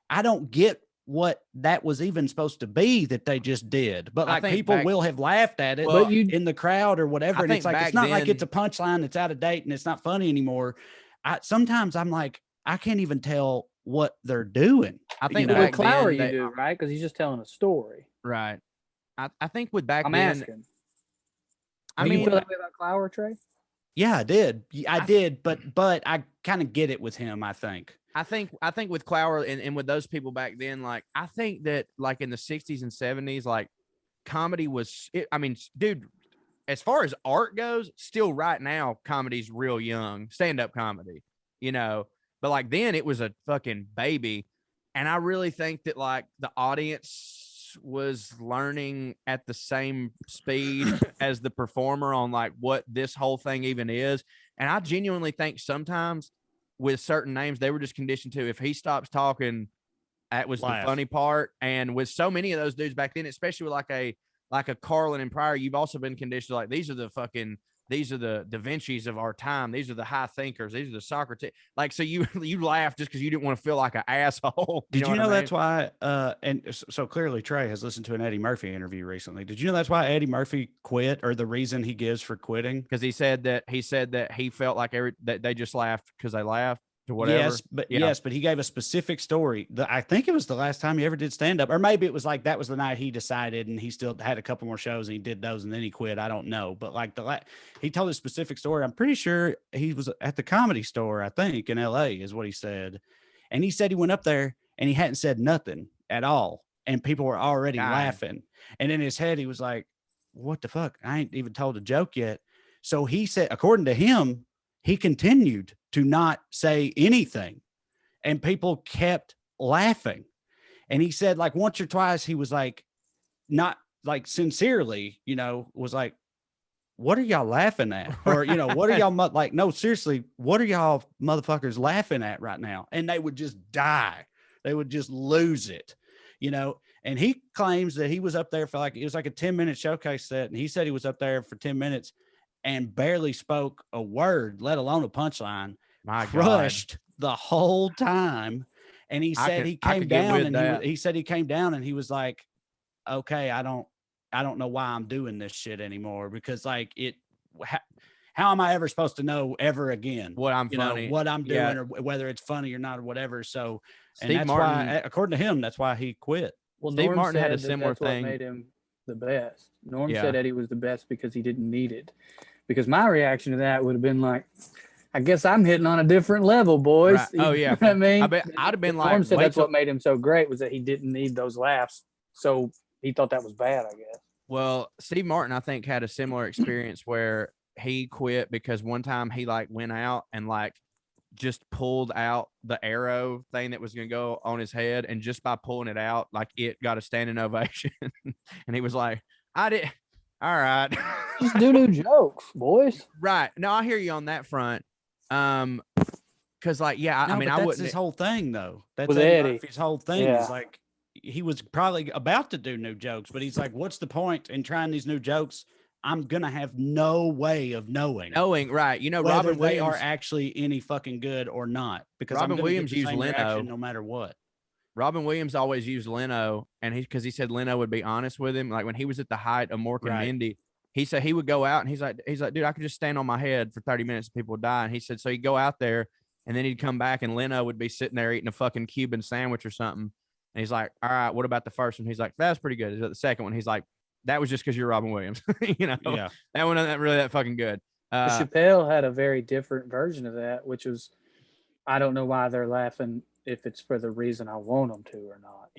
I don't get what that was even supposed to be that they just did. But like people will have laughed at it in the crowd or whatever. And it's like, it's not like it's a punchline that's out of date and it's not funny anymore. Sometimes I'm like, I can't even tell what they're doing. I think with Clower you do, right? Because he's just telling a story. Right. I think with back I'm then. asking. Do you feel that way about Clower, Trae? Yeah, I did. I did, but I kind of get it with him, I think. I think with Clower and with those people back then, like I think that like in the 60s and 70s, like comedy was dude, as far as art goes, still right now, comedy's real young, stand-up comedy, you know. But like then it was a fucking baby. And I really think that like the audience was learning at the same speed as the performer on like what this whole thing even is. And I genuinely think sometimes with certain names, they were just conditioned to, if he stops talking, that was the funny part. And with so many of those dudes back then, especially with like a Carlin and Pryor, you've also been conditioned to like, these are the fucking these are the Da Vinci's of our time. These are the high thinkers. These are the Socrates. Like, so you laugh just because you didn't want to feel like an asshole. Did you know what I mean? that's why? And so clearly Trae has listened to an Eddie Murphy interview recently. Did you know that's why Eddie Murphy quit, or the reason he gives for quitting? Because he said that he felt like that they just laughed because they laughed or whatever. Yes, but he gave a specific story. I think it was the last time he ever did stand up, or maybe it was like that was the night he decided, and he still had a couple more shows and he did those and then he quit. I don't know, but like he told a specific story. I'm pretty sure he was at the Comedy Store, I think in LA is what he said. And he said he went up there and he hadn't said nothing at all. And people were already laughing. And in his head, he was like, what the fuck? I ain't even told a joke yet. So he said, according to him, he continued to not say anything. And people kept laughing. And he said, like, once or twice, he was like, not like sincerely, was like, what are y'all laughing at? Or, what are y'all like, no, seriously, what are y'all motherfuckers laughing at right now? And they would just die. They would just lose it, and he claims that he was up there for it was like a 10-minute showcase set. And he said he was up there for 10 minutes and barely spoke a word, let alone a punchline. Crushed the whole time. And he said he came down and he said he came down and he was like, okay, I don't know why I'm doing this shit anymore, because like how am I ever supposed to know ever again what I'm funny, what I'm doing, or whether it's funny or not or whatever. So, and Steve that's Martin, why, according to him, that's why he quit. Well, Steve Norm Martin had a said similar that's what thing. made him the best. Norm said Eddie was the best because he didn't need it. Because my reaction to that would have been like, I guess I'm hitting on a different level, boys. Right. Oh, yeah. You know what I mean? I bet I'd have been like, Norm said that's what made him so great, was that he didn't need those laughs. So he thought that was bad, I guess. Well, Steve Martin, I think, had a similar experience where he quit because one time he like went out and like just pulled out the arrow thing that was going to go on his head. And just by pulling it out, like it got a standing ovation. And he was like, I did. All right. Just do new jokes, boys. Right. No, I hear you on that front. Cause like, yeah, I mean, I wouldn't. His whole thing though. That's with Eddie. Murphy's whole thing is like, he was probably about to do new jokes, but he's like, what's the point in trying these new jokes? I'm going to have no way of knowing. Right. Whether Robin they Williams are actually any fucking good or not, because Robin Williams used Leno no matter what. Robin Williams always used Leno, and because he said Leno would be honest with him. Like when he was at the height of Mork and Mindy, he said he would go out and he's like, dude, I could just stand on my head for 30 minutes and people would die. And he said, so he'd go out there and then he'd come back and Leno would be sitting there eating a fucking Cuban sandwich or something. And he's like, all right, what about the first one? He's like, that's pretty good. Is that the second one? He's like, that was just because you're Robin Williams. That one wasn't really that fucking good. Chappelle had a very different version of that, which was, I don't know why they're laughing, if it's for the reason I want them to or not.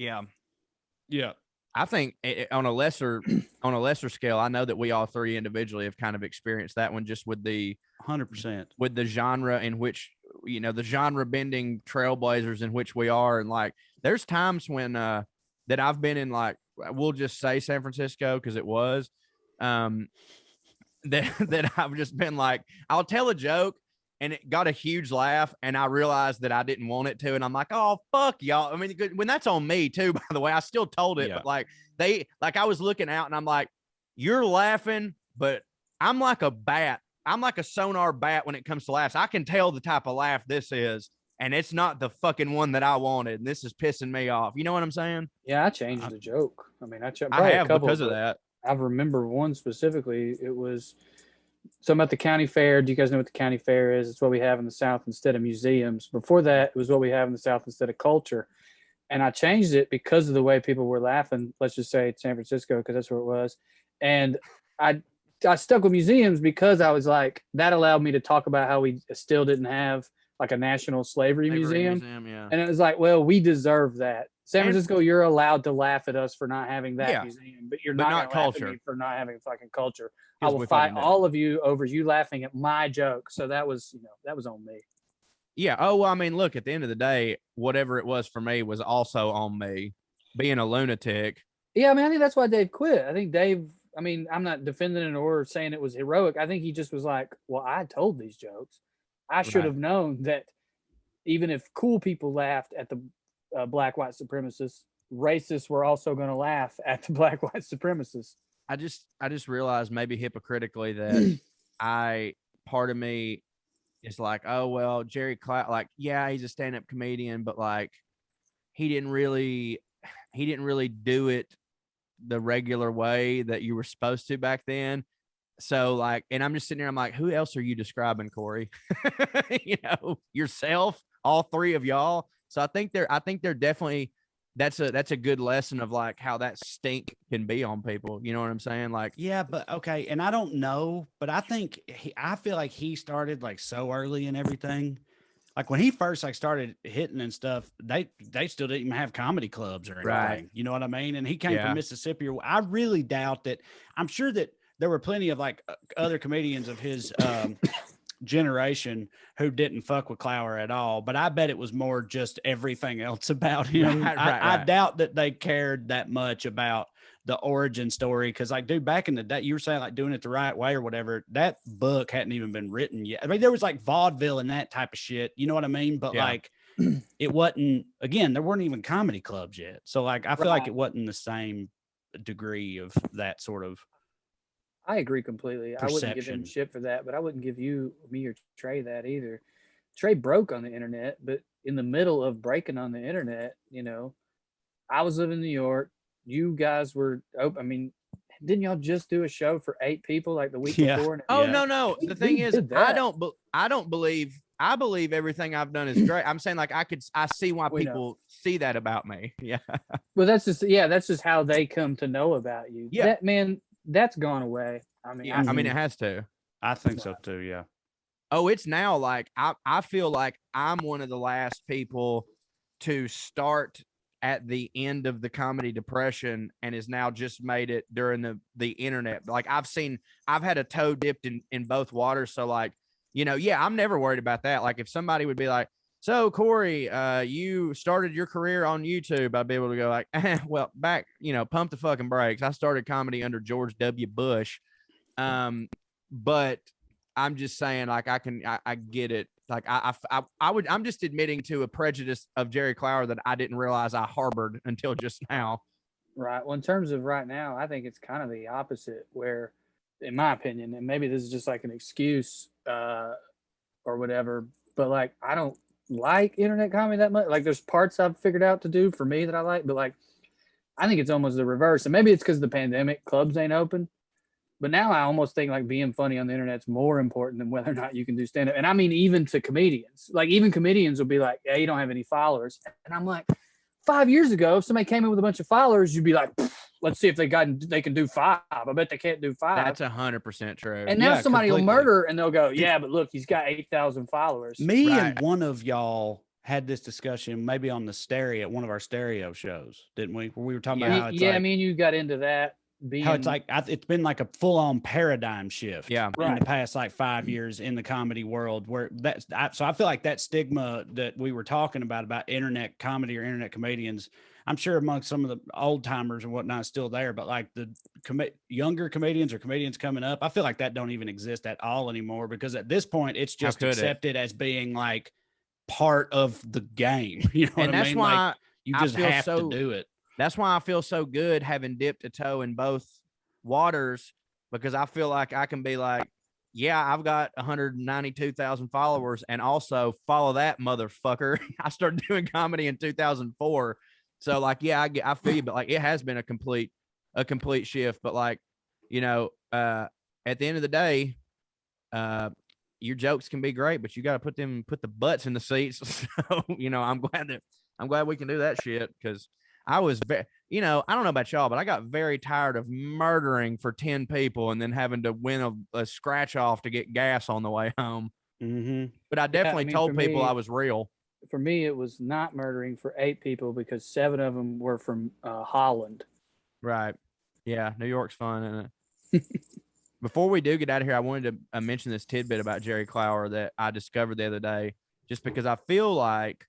Yeah. I think on a lesser scale, I know that we all three individually have kind of experienced that one, just with the 100% with the genre in which, the genre bending trailblazers in which we are. And like, there's times when that I've been in, like, we'll just say San Francisco, because it was that I've just been like, I'll tell a joke and it got a huge laugh and I realized that I didn't want it to. And I'm like, oh, fuck y'all. I mean, when that's on me too, by the way, I still told it, but like I was looking out and I'm like, you're laughing, but I'm like a bat. I'm like a sonar bat when it comes to laughs. I can tell the type of laugh this is, and it's not the fucking one that I wanted. And this is pissing me off. You know what I'm saying? Yeah, I changed the joke. I mean, I have because of that. I remember one specifically. It was something about the county fair. Do you guys know what the county fair is? It's what we have in the South instead of museums. Before that, it was what we have in the South instead of culture. And I changed it because of the way people were laughing. Let's just say San Francisco, because that's where it was. And I stuck with museums because I was like, that allowed me to talk about how we still didn't have like a national slavery museum. Yeah. And it was like, well, we deserve that. San Francisco, you're allowed to laugh at us for not having that museum, but you're not culture for not having fucking culture. I will fight all of you over you laughing at my joke. So that was on me. Yeah. Oh, well, I mean, look, at the end of the day, whatever it was for me was also on me, being a lunatic. Yeah, I mean, I think that's why Dave quit. I think Dave, I mean, I'm not defending it or saying it was heroic. I think he just was like, well, I told these jokes. I should have known that even if cool people laughed at the black white supremacists, racists were also going to laugh at the black white supremacists. I just realized maybe hypocritically that part of me is like, oh well, Jerry Clower, like, yeah, he's a stand-up comedian, but like he didn't really do it the regular way that you were supposed to back then. So like, and I'm just sitting there, I'm like, who else are you describing, Corey? Yourself, all three of y'all. So I think they're definitely, that's a good lesson of like how that stink can be on people. You know what I'm saying? Like, yeah, but okay. And I don't know, but I think I feel like he started like so early and everything. Like when he first like started hitting and stuff, they still didn't even have comedy clubs or anything. Right. You know what I mean? And he came from Mississippi. I really doubt that. I'm sure that there were plenty of like other comedians of his generation who didn't fuck with Clower at all. But I bet it was more just everything else about him. I doubt that they cared that much about the origin story. Cause like, dude, back in the day, you were saying like doing it the right way or whatever, that book hadn't even been written yet. I mean, there was like vaudeville and that type of shit. You know what I mean? But like, it wasn't, again, there weren't even comedy clubs yet. So like, I feel like it wasn't the same degree of that sort of. I agree completely. Perception. I wouldn't give him shit for that, but I wouldn't give me or Trae that either. Trae broke on the internet, but in the middle of breaking on the internet, I was living in New York. You guys were open. I mean, didn't y'all just do a show for 8 people like the week before? Oh, no. The thing is, I believe everything I've done is great. I'm saying like I see why people see that about me. Yeah. Well, that's just how they come to know about you. Yeah. That's gone away. I mean, I mean, it has to. I think so too. Yeah. Oh, it's now like I feel like I'm one of the last people to start at the end of the comedy depression and has now just made it during the internet. Like I've had a toe dipped in both waters. So like, I'm never worried about that. Like if somebody would be like, so Corey, you started your career on YouTube, I'd be able to go like, well, back, pump the fucking brakes. I started comedy under George W. Bush. But I'm just saying, like, I get it. Like I'm just admitting to a prejudice of Jerry Clower that I didn't realize I harbored until just now. Right. Well, in terms of right now, I think it's kind of the opposite where, in my opinion, and maybe this is just like an excuse or whatever, but like, I don't like internet comedy that much. Like there's parts I've figured out to do for me that I like, but like, I think it's almost the reverse. And maybe it's because of the pandemic, clubs ain't open. But now I almost think like being funny on the internet's more important than whether or not you can do stand up. And I mean, even to comedians, like even comedians will be like, yeah, you don't have any followers. And I'm like, 5 years ago, if somebody came in with a bunch of followers, you'd be like, let's see if they can do 5. I bet they can't do 5. That's 100% true. And now somebody will murder and they'll go, yeah, but look, he's got 8,000 followers. Me and one of y'all had this discussion maybe on one of our stereo shows, didn't we? Where we were talking about how it's I mean, you got into that. How it's like it's been like a full-on paradigm shift in right. the past like 5 years in the comedy world where so I feel like that stigma that we were talking about internet comedy or internet comedians, I'm sure amongst some of the old timers and whatnot is still there, but like the younger comedians or comedians coming up, I feel like that don't even exist at all anymore because at this point it's just accepted as being like part of the game. You know what I mean? Why like you just have to do it. That's why I feel so good having dipped a toe in both waters because I feel like I can be like, yeah, I've got 192,000 followers and also follow that motherfucker. I started doing comedy in 2004. So like, yeah, I feel you, but like it has been a complete shift. But like, at the end of the day, your jokes can be great, but you got to put the butts in the seats. So, I'm glad we can do that shit because I was, I don't know about y'all, but I got very tired of murdering for 10 people and then having to win a scratch off to get gas on the way home. Mm-hmm. But I definitely told people I was real. For me, it was not murdering for 8 people because 7 of them were from Holland. Right. Yeah. New York's fun, isn't it? Before we do get out of here, I wanted to mention this tidbit about Jerry Clower that I discovered the other day, just because I feel like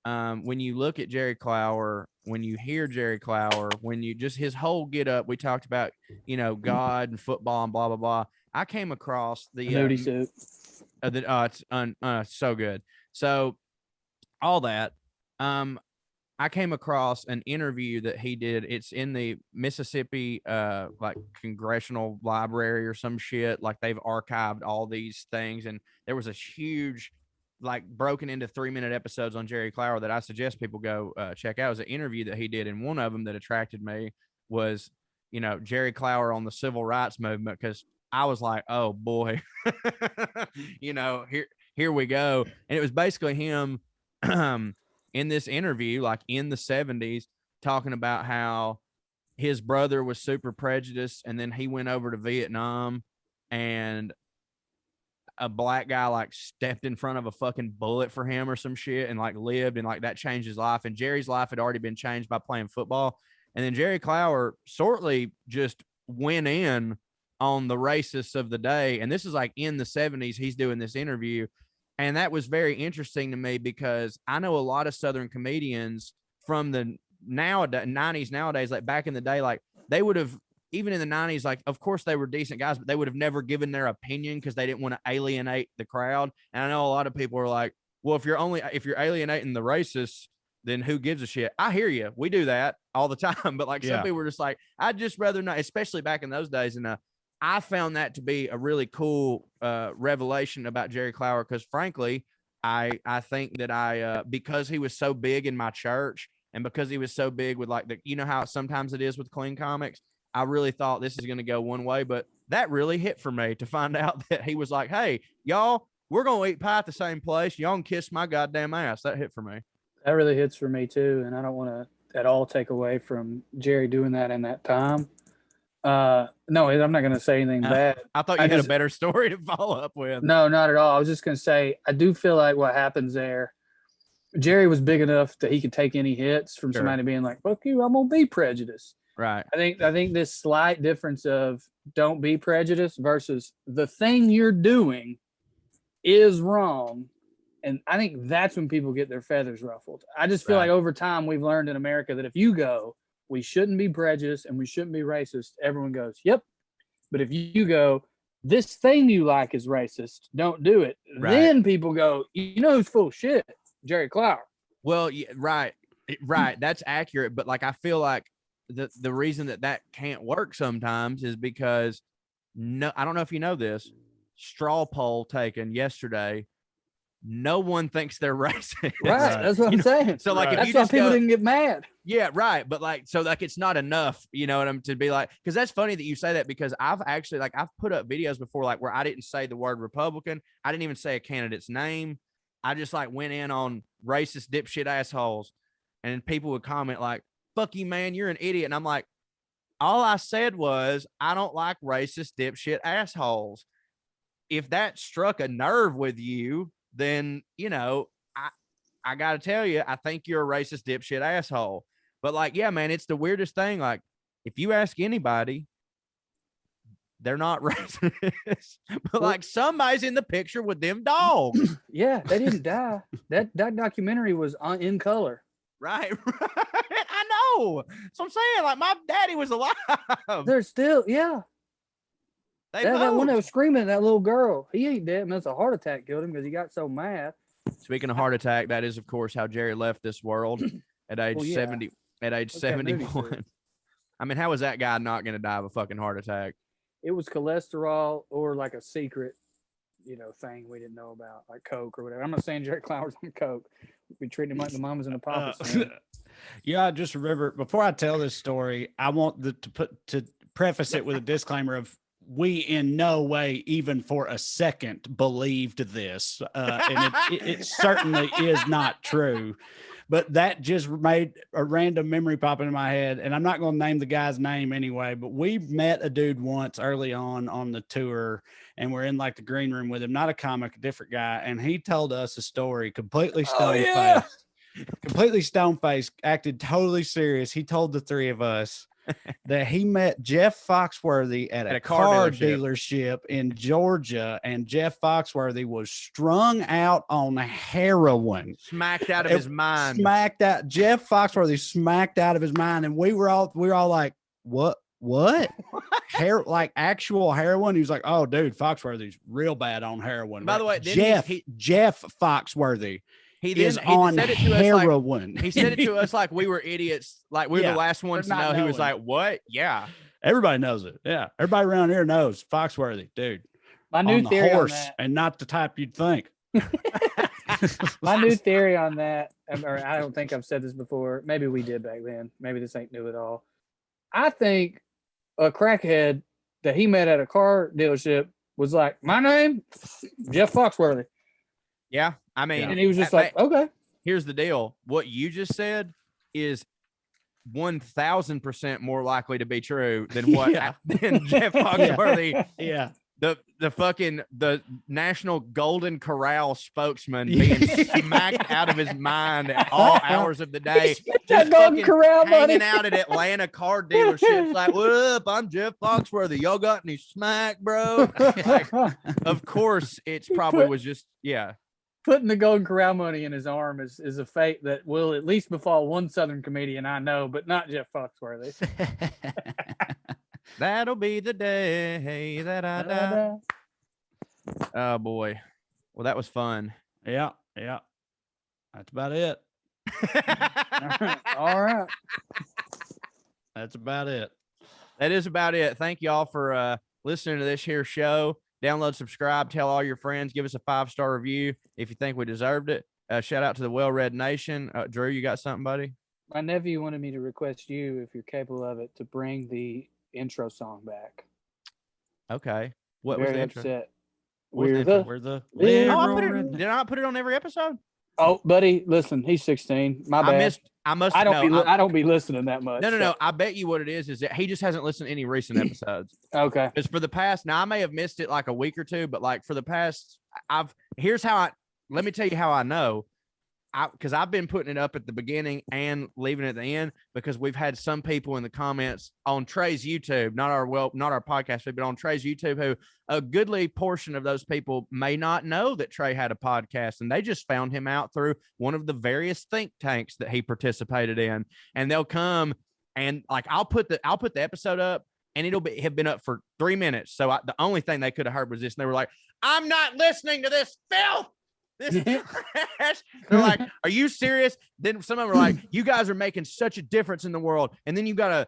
when you look at Jerry Clower, when you hear Jerry Clower, when you just his whole get up, we talked about, God and football and blah, blah, blah. I came across the nudie suit. It's so good. So all that, I came across an interview that he did. It's in the Mississippi, like Congressional Library or some shit. Like they've archived all these things. And there was a huge, like broken into 3-minute episodes on Jerry Clower that I suggest people go check out. It was an interview that he did. And one of them that attracted me was, you know, Jerry Clower on the civil rights movement. Cause I was like, oh boy, you know, here we go. And it was basically him, in this interview, like in the 70s, talking about how his brother was super prejudiced, and then he went over to Vietnam, and a black guy like stepped in front of a fucking bullet for him or some shit, and like lived, and like that changed his life. And Jerry's life had already been changed by playing football. And then Jerry Clower shortly just went in on the racists of the day. And this is like in the 70s, he's doing this interview. And that was very interesting to me because I know a lot of Southern comedians from the 90s nowadays, like back in the day, like they would have, even in the 90s, like, of course they were decent guys, but they would have never given their opinion because they didn't want to alienate the crowd. And I know a lot of people are like, well, if you're alienating the racists, then who gives a shit? I hear you. We do that all the time. But like some people were just like, I'd just rather not, especially back in those days. And I found that to be a really cool revelation about Jerry Clower, because frankly, I think that because he was so big in my church, and because he was so big with like you know how sometimes it is with clean comics, I really thought this is going to go one way. But that really hit for me to find out that he was like, hey, y'all, we're going to eat pie at the same place. Y'all can kiss my goddamn ass. That hit for me. That really hits for me too. And I don't want to at all take away from Jerry doing that in that time. No, I'm not going to say anything bad. I thought you had a better story to follow up with. No, not at all. I was just going to say, I do feel like what happens there, Jerry was big enough that he could take any hits from somebody being like, fuck you, I'm going to be prejudiced. Right. I think this slight difference of don't be prejudiced versus the thing you're doing is wrong. And I think that's when people get their feathers ruffled. I just feel like over time we've learned in America that if you go, we shouldn't be prejudiced and we shouldn't be racist, everyone goes, yep. But if you go, this thing you like is racist, don't do it. Right. Then people go, you know who's full of shit? Jerry Clower. Well, yeah, right. That's accurate. But like, I feel like the reason that can't work sometimes is because I don't know if you know this, straw poll taken yesterday, no one thinks they're racist. Right. That's what I'm saying. So like, if that's you why just people didn't get mad. Yeah. Right. But like, so like, it's not enough, you know what I'm to be like, cause that's funny that you say that, because I've actually I've put up videos before, like where I didn't say the word Republican. I didn't even say a candidate's name. I just like went in on racist dipshit assholes, and people would comment like, fuck you, man, you're an idiot. And I'm like, all I said was, I don't like racist dipshit assholes. If that struck a nerve with you, then, you know, I got to tell you, I think you're a racist dipshit asshole. But like, yeah, man, it's the weirdest thing. Like, if you ask anybody, they're not racist, but like somebody's in the picture with them dogs. Yeah, they didn't die. That documentary was in color. Right. I know. So I'm saying, like, my daddy was alive. They're still, yeah. That one that was screaming at that little girl, he ain't dead. That's a heart attack killed him because he got so mad. Speaking of heart attack, that is, of course, how Jerry left this world at age 70. At age 71. I mean, how is that guy not going to die of a fucking heart attack? It was cholesterol or like a secret, thing we didn't know about, like Coke or whatever. I'm not saying Jerry Clower's on Coke. We treat him like the mamas and the papas. Yeah, I just remember, before I tell this story, I want to preface it with a disclaimer of, we in no way, even for a second, believed this. And it certainly is not true. But that just made a random memory pop into my head. And I'm not going to name the guy's name anyway, but we met a dude once early on the tour, and we're in like the green room with him, not a comic, a different guy. And he told us a story, completely stone-faced, acted totally serious. He told the three of us that he met Jeff Foxworthy at a car dealership in Georgia, and Jeff Foxworthy was strung out on heroin, smacked out of his mind. Jeff Foxworthy smacked out of his mind, and we were all like, what? Like actual heroin? He was like, oh, dude, Foxworthy's real bad on heroin. By the way, Jeff Foxworthy. is on said it to us heroin. he said it to us like we were idiots, like we were the last ones to know. He was like, "What? Yeah, everybody knows it. Yeah, everybody around here knows Foxworthy, dude. My new on the theory horse, on that, and not the type you'd think. my new theory on that, or I don't think I've said this before. Maybe we did back then. Maybe this ain't new at all. I think a crackhead that he met at a car dealership was like, "My name, Jeff Foxworthy." yeah." I mean, And he was just like, "Okay." Here's the deal: what you just said is 1,000% more likely to be true than what than Jeff Foxworthy. Yeah. The National Golden Corral spokesman being smacked out of his mind at all hours of the day, That Golden Corral hanging money. out at Atlanta car dealerships like, "What up? I'm Jeff Foxworthy. Y'all got any smack, bro?" Like, of course, it's probably was just Putting the Golden Corral money in his arm is a fate that will at least befall one Southern comedian I know, but not Jeff Foxworthy. That'll be the day that I die. Oh boy. Well, that was fun. Yeah. That's about it. All right. That's about it. That is about it. Thank y'all for listening to this here show. Download, subscribe, tell all your friends, give us a 5-star review if you think we deserved it. Shout out to the WellRED Nation. Drew, you got something, buddy? My nephew wanted me to request you, if you're capable of it, to bring the intro song back. Okay. What Very was the intro? upset. We're the did I not put it on every episode? Oh, buddy, listen, he's 16. My bad. I don't be listening that much. No. I bet you what it is that he just hasn't listened to any recent episodes. Okay. Because for the past, now I may have missed it like a week or two, but like for the past, let me tell you how I know. Because I've been putting it up at the beginning and leaving it at the end, because we've had some people in the comments on Trae's YouTube, not our podcast feed, but on Trae's YouTube, who a goodly portion of those people may not know that Trae had a podcast, and they just found him out through one of the various think tanks that he participated in, and they'll come and like I'll put the episode up, and have been up for 3 minutes. So the only thing they could have heard was this, and they were like, "I'm not listening to this filth. This is trash." They're like, "Are you serious?" Then some of them were like, "You guys are making such a difference in the world, and then you gotta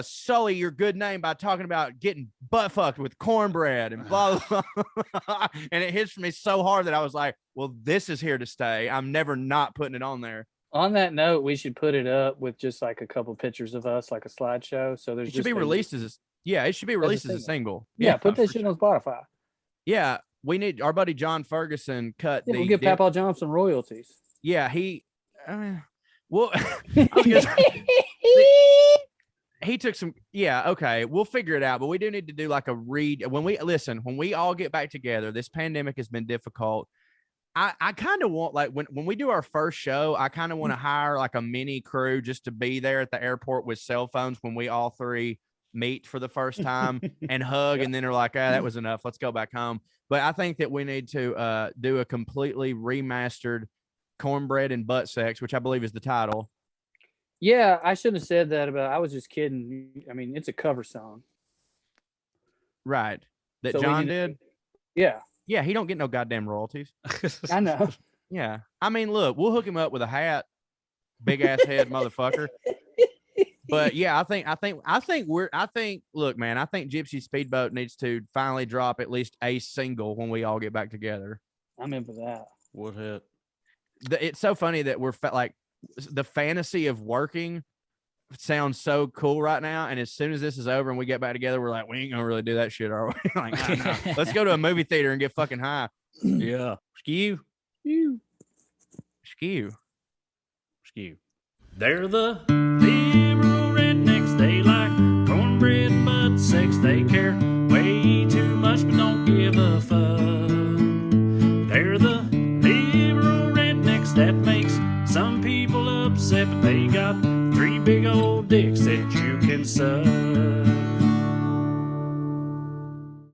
sully your good name by talking about getting butt fucked with cornbread and blah blah blah." And it hits me so hard that I was like, "Well, this is here to stay. I'm never not putting it on there." On that note, we should put it up with just like a couple pictures of us, like a slideshow. So it should be released as a single. Yeah, put that shit on Spotify. Yeah. We need our buddy John Ferguson cut. Yeah, we'll give Papa Johnson royalties. Yeah, he took some. Yeah, okay, we'll figure it out. But we do need to do like a read when we all get back together. This pandemic has been difficult. I kind of want, like, when we do our first show, I kind of want to hire like a mini crew just to be there at the airport with cell phones when we all three meet for the first time and hug, and then they're like, that was enough. Let's go back home. But I think that we need to do a completely remastered Cornbread and Butt Sex, which I believe is the title. Yeah, I shouldn't have said that, but I was just kidding. I mean, it's a cover song. Right. That John did? Yeah. Yeah, he don't get no goddamn royalties. I know. Yeah. I mean, look, we'll hook him up with a hat. Big ass head motherfucker. But yeah, I think look, man, I think Gypsy Speedboat needs to finally drop at least a single when we all get back together. I'm in for that. What hit? It's so funny that we're like the fantasy of working sounds so cool right now, and as soon as this is over and we get back together, we're like, we ain't gonna really do that shit, are we? Like, nah. Let's go to a movie theater and get fucking high. Yeah. Skew. They're the liberal rednecks. They like cornbread and butt sex. They care way too much but don't give a fuck. They're the liberal rednecks that makes some people upset, but they got 3 big old dicks that you can suck.